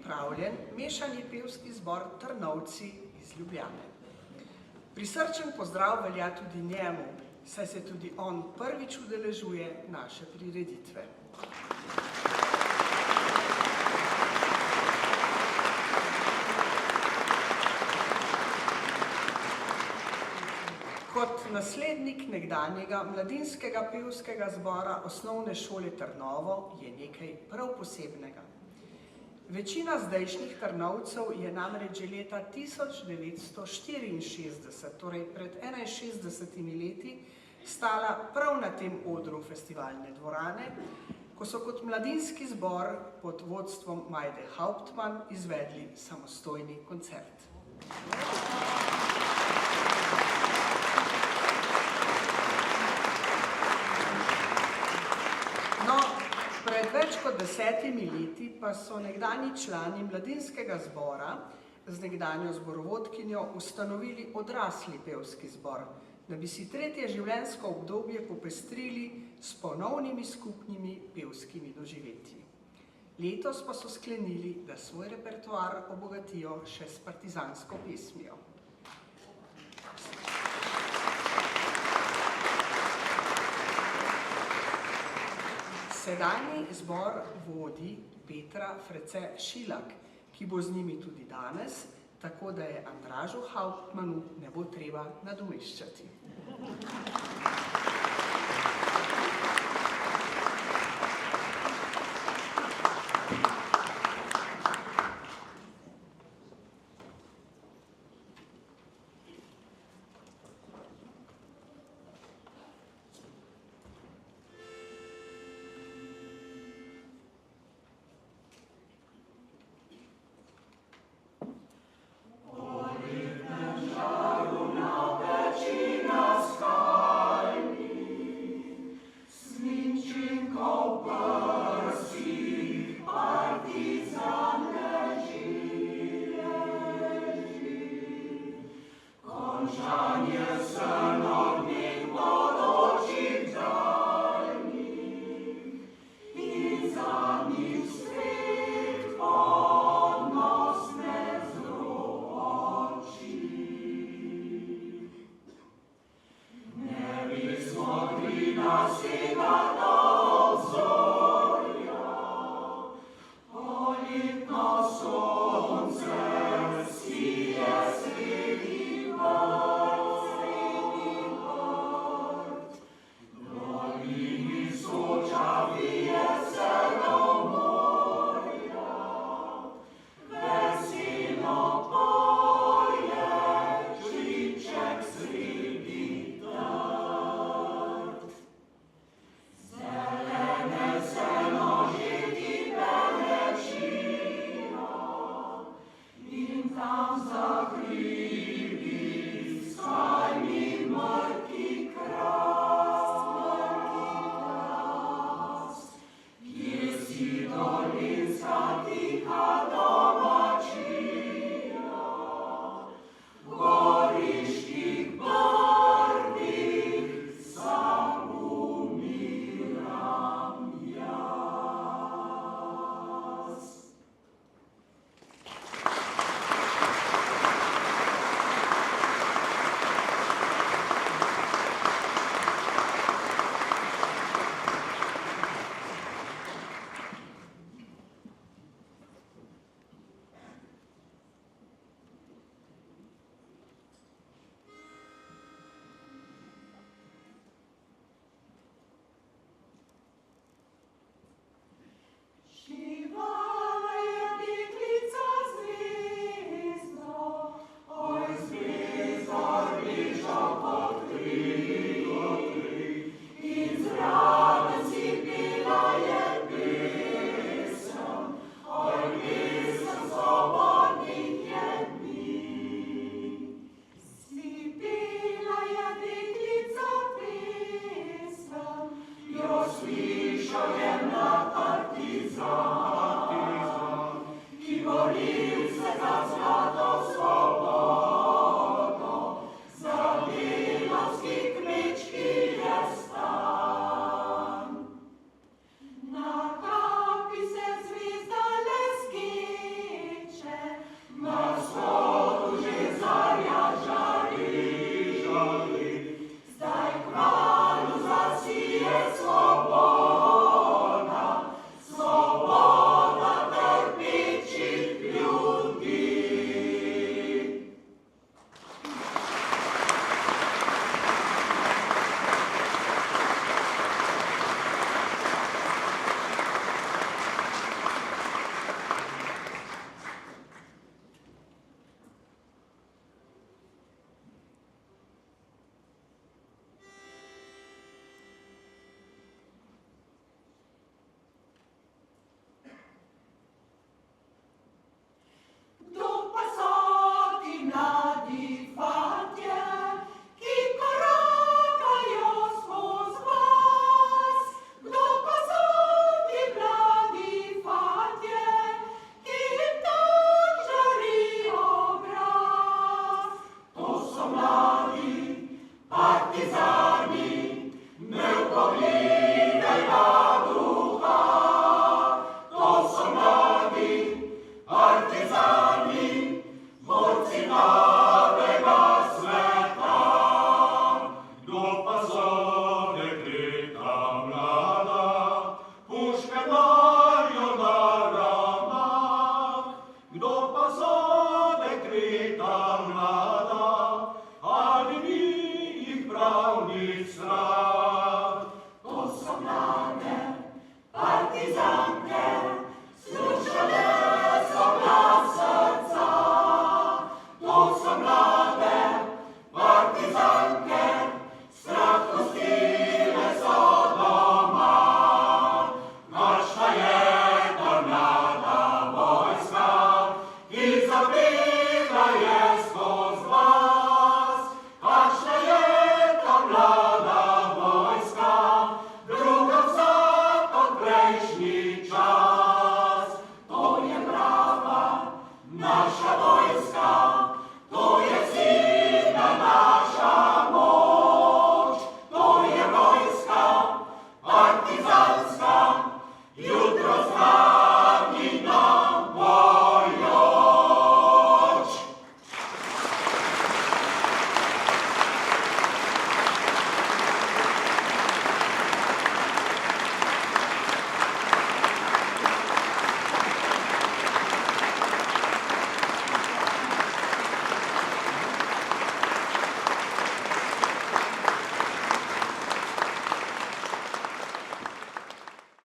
pripravljen mešani pevski zbor Trnovci iz Ljubljane. Prisrčen pozdrav velja tudi njemu, saj se tudi on prvič udeležuje naše prireditve. Kot naslednik nekdanjega mladinskega pevskega zbora Osnovne šole Trnovo je nekaj prav posebnega. Večina zdajšnjih Trnovcev je namreč že leta 1964, torej pred 61 leti, stala prav na tem odru festivalne dvorane, ko so kot mladinski zbor pod vodstvom Majde Hauptmann izvedli samostojni koncert. Pred več kot 10 leti pa so nekdanji člani mladinskega zbora z nekdanjo zborovodkinjo ustanovili odrasli pevski zbor, da bi si tretje življenjsko obdobje popestrili s ponovnimi skupnimi pevskimi doživetji. Letos pa so sklenili, da svoj repertoar obogatijo še s partizansko pesmijo. Sedanji zbor vodi Petra Frece Šilak, ki bo z njimi tudi danes, tako da je Andražu Hauptmannu ne bo treba nadomeščati.